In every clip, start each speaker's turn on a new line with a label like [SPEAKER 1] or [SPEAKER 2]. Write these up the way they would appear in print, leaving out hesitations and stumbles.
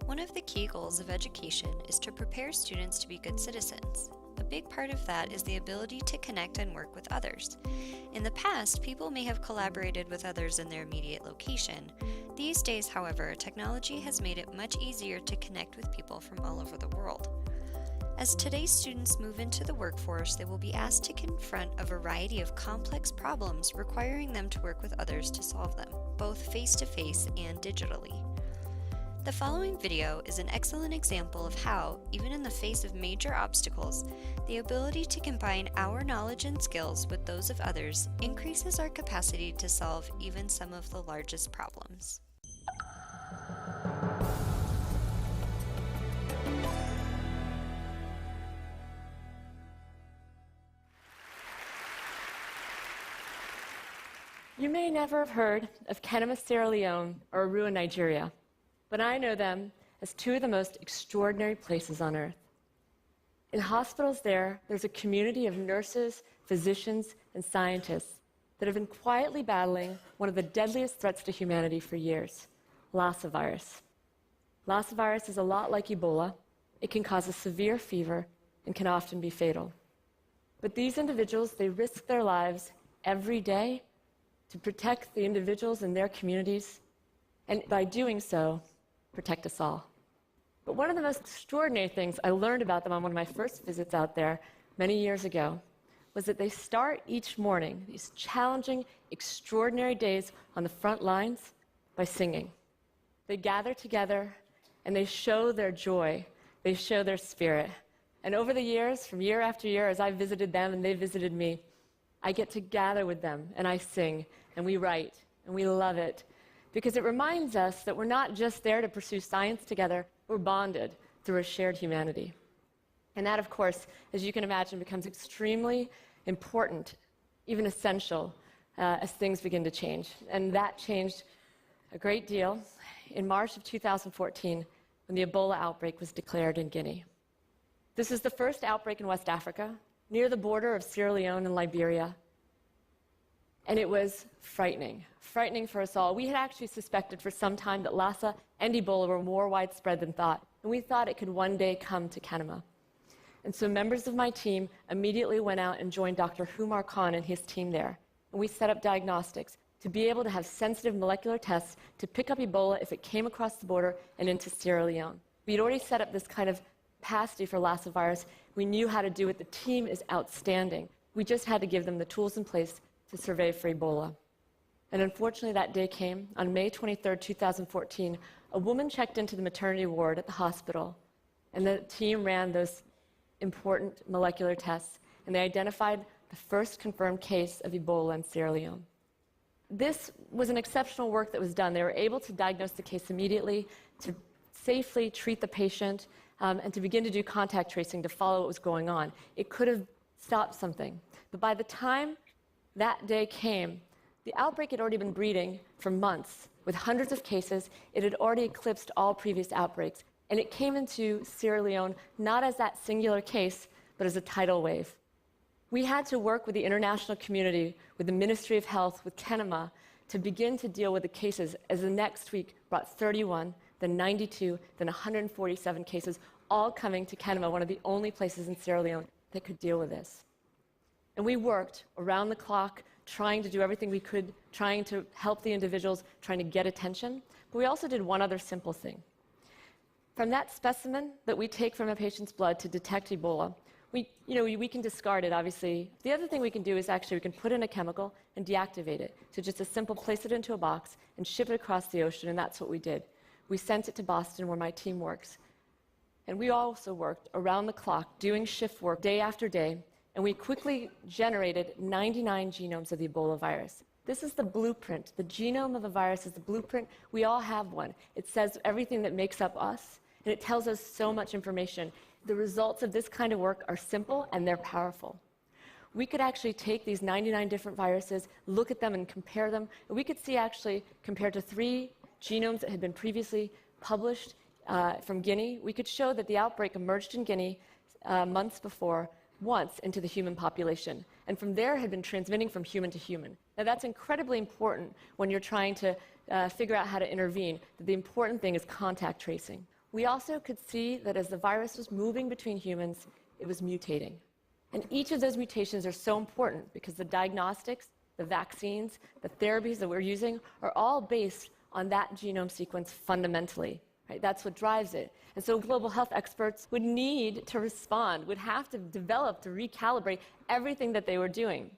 [SPEAKER 1] One of the key goals of education is to prepare students to be good citizens. A big part of that is the ability to connect and work with others. In the past, people may have collaborated with others in their immediate location. These days, however, technology has made it much easier to connect with people from all over the world. As today's students move into the workforce, they will be asked to confront a variety of complex problems requiring them to work with others to solve them, both face-to-face and digitally. The following video is an excellent example of how, even in the face of major obstacles, the ability to combine our knowledge and skills with those of others increases our capacity to solve even some of the largest problems.
[SPEAKER 2] You may never have heard of Kenema, Sierra Leone, or Arua, Nigeria, but I know them as two of the most extraordinary places on earth. In hospitals there's a community of nurses, physicians, and scientists that have been quietly battling one of the deadliest threats to humanity for years, Lassa virus. Lassa virus is a lot like Ebola. It can cause a severe fever and can often be fatal. But these individuals, they risk their lives every day to protect the individuals in their communities, and by doing so, protect us all. But one of the most extraordinary things I learned about them on one of my first visits out there many years ago was that they start each morning, these challenging, extraordinary days on the front lines, by singing. They gather together and they show their joy, they show their spirit. And over the years, from year after year, as I visited them and they visited me, I get to gather with them, and I sing, and we write, and we love it, because it reminds us that we're not just there to pursue science together, we're bonded through a shared humanity. And that, of course, as you can imagine, becomes extremely important, even essential, as things begin to change. And that changed a great deal in March of 2014, when the Ebola outbreak was declared in Guinea. This is the first outbreak in West Africa, near the border of Sierra Leone and Liberia. And it was frightening for us all. We had actually suspected for some time that Lassa and Ebola were more widespread than thought, and we thought it could one day come to Kenema. And so members of my team immediately went out and joined Dr. Humar Khan and his team there. And we set up diagnostics to be able to have sensitive molecular tests to pick up Ebola if it came across the border and into Sierra Leone. We'd already set up this kind of capacity for Lassa virus. We knew how to do it. The team is outstanding. We just had to give them the tools in place to survey for Ebola. And unfortunately, that day came. On May 23, 2014, a woman checked into the maternity ward at the hospital, and the team ran those important molecular tests, and they identified the first confirmed case of Ebola in Sierra Leone. This was an exceptional work that was done. They were able to diagnose the case immediately, to safely treat the patient, and to begin to do contact tracing to follow what was going on. It could have stopped something. But by the time that day came, the outbreak had already been breeding for months. With hundreds of cases, it had already eclipsed all previous outbreaks. And it came into Sierra Leone not as that singular case, but as a tidal wave. We had to work with the international community, with the Ministry of Health, with Kenema, to begin to deal with the cases, as the next week brought 31, then 92, then 147 cases, all coming to Kenema, one of the only places in Sierra Leone that could deal with this. And we worked around the clock, trying to do everything we could, trying to help the individuals, trying to get attention. But we also did one other simple thing. From that specimen that we take from a patient's blood to detect Ebola, we can discard it, obviously. The other thing we can do is actually we can put in a chemical and deactivate it. So just a simple place it into a box and ship it across the ocean, and that's what we did. We sent it to Boston, where my team works. And we also worked around the clock, doing shift work day after day, and we quickly generated 99 genomes of the Ebola virus. This is the blueprint. The genome of the virus is the blueprint. We all have one. It says everything that makes up us, and it tells us so much information. The results of this kind of work are simple, and they're powerful. We could actually take these 99 different viruses, look at them and compare them, and we could see actually, compared to 3 genomes that had been previously published from Guinea, we could show that the outbreak emerged in Guinea months before, once into the human population, and from there had been transmitting from human to human. Now that's incredibly important when you're trying to figure out how to intervene. The important thing is contact tracing. We also could see that as the virus was moving between humans, it was mutating. And each of those mutations are so important because the diagnostics, the vaccines, the therapies that we're using are all based on that genome sequence fundamentally. Right? That's what drives it. And so global health experts would need to respond, would have to develop, to recalibrate everything that they were doing.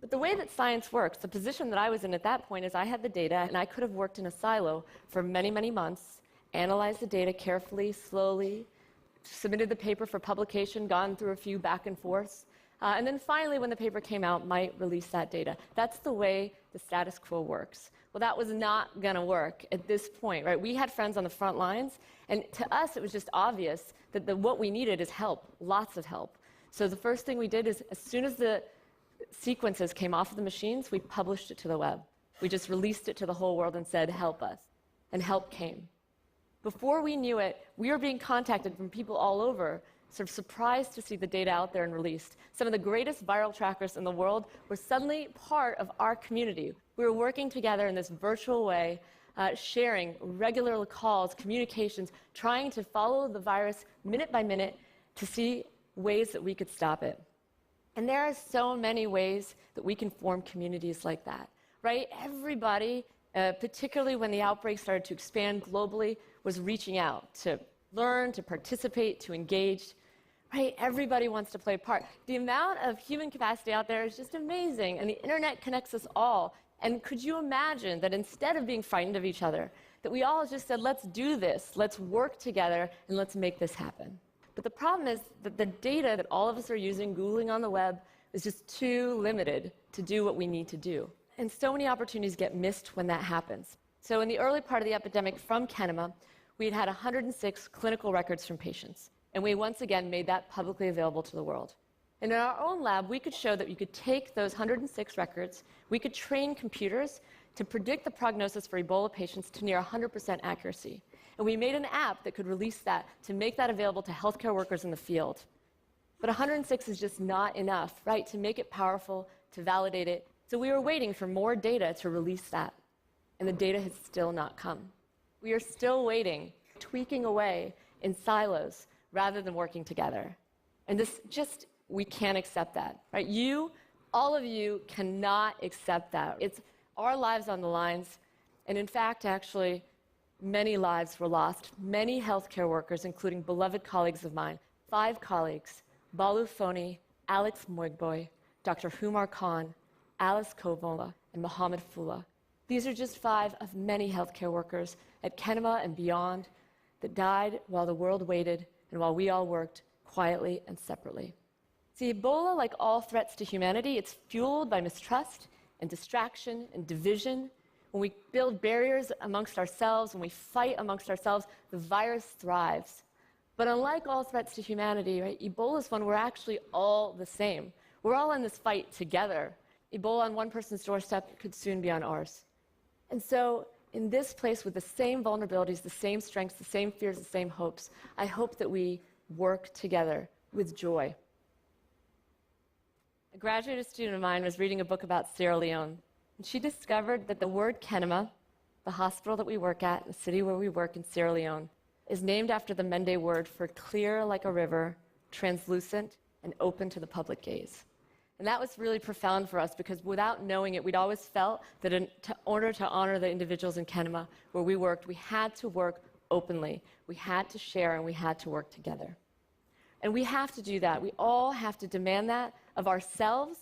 [SPEAKER 2] But the way that science works, the position that I was in at that point is I had the data, and I could have worked in a silo for many, many months, analyzed the data carefully, slowly, submitted the paper for publication, gone through a few back and forths, and then finally, when the paper came out, might release that data. That's the way the status quo works. Well, that was not going to work at this point, right? We had friends on the front lines, and to us, it was just obvious that what we needed is help, lots of help. So the first thing we did is, as soon as the sequences came off of the machines, we published it to the web. We just released it to the whole world and said, help us. And help came. Before we knew it, we were being contacted from people all over, sort of surprised to see the data out there and released. Some of the greatest viral trackers in the world were suddenly part of our community. We were working together in this virtual way, sharing regular calls, communications, trying to follow the virus minute by minute to see ways that we could stop it. And there are so many ways that we can form communities like that, right? Everybody, particularly when the outbreak started to expand globally, was reaching out to learn, to participate, to engage. Right? Everybody wants to play a part. The amount of human capacity out there is just amazing, and the internet connects us all. And could you imagine that instead of being frightened of each other, that we all just said, let's do this, let's work together, and let's make this happen? But the problem is that the data that all of us are using, Googling on the web, is just too limited to do what we need to do. And so many opportunities get missed when that happens. So in the early part of the epidemic from Kenema, we'd had 106 clinical records from patients. And we once again made that publicly available to the world. And in our own lab, we could show that we could take those 106 records, we could train computers to predict the prognosis for Ebola patients to near 100% accuracy. And we made an app that could release that to make that available to healthcare workers in the field. But 106 is just not enough, right, to make it powerful, to validate it. So we were waiting for more data to release that. And the data has still not come. We are still waiting, tweaking away in silos, rather than working together. And we can't accept that, right? All of you cannot accept that. It's our lives on the lines, and in fact, actually, many lives were lost. Many healthcare workers, including beloved colleagues of mine, 5 colleagues, Balu Foni, Alex Moigboy, Dr. Humar Khan, Alice Kovola, and Mohammed Fula. These are just 5 of many healthcare workers at Kenema and beyond that died while the world waited and while we all worked quietly and separately. See, Ebola, like all threats to humanity, it's fueled by mistrust and distraction and division. When we build barriers amongst ourselves, when we fight amongst ourselves, the virus thrives. But unlike all threats to humanity, right, Ebola is one we're actually all the same. We're all in this fight together. Ebola on one person's doorstep could soon be on ours. And so, in this place with the same vulnerabilities, the same strengths, the same fears, the same hopes, I hope that we work together with joy. A graduate student of mine was reading a book about Sierra Leone, and she discovered that the word Kenema, the hospital that we work at, the city where we work in Sierra Leone, is named after the Mende word for clear like a river, translucent, and open to the public gaze. And that was really profound for us because without knowing it, we'd always felt that in order to honor the individuals in Kenema where we worked, we had to work openly. We had to share and we had to work together. And we have to do that. We all have to demand that of ourselves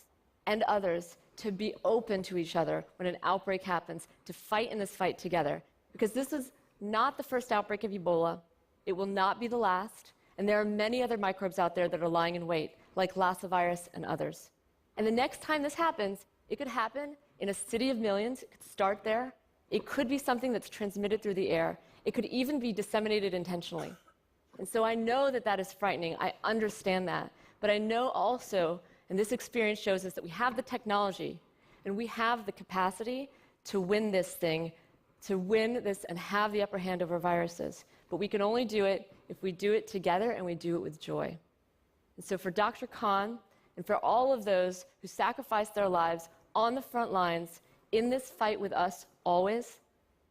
[SPEAKER 2] and others to be open to each other when an outbreak happens, to fight in this fight together. Because this is not the first outbreak of Ebola. It will not be the last. And there are many other microbes out there that are lying in wait, like Lassa virus and others. And the next time this happens, it could happen in a city of millions. It could start there. It could be something that's transmitted through the air. It could even be disseminated intentionally. And so I know that that is frightening. I understand that. But I know also, and this experience shows us that we have the technology and we have the capacity to win this thing, to win this and have the upper hand over viruses. But we can only do it if we do it together and we do it with joy. And so for Dr. Khan, and for all of those who sacrificed their lives on the front lines in this fight with us always,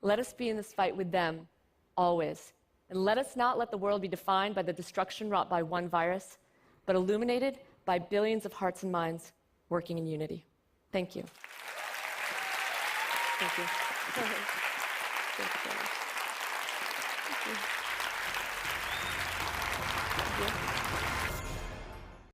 [SPEAKER 2] let us be in this fight with them always. And let us not let the world be defined by the destruction wrought by one virus, but illuminated by billions of hearts and minds working in unity. Thank you.
[SPEAKER 3] Thank you.
[SPEAKER 2] Thank you so much. Thank you.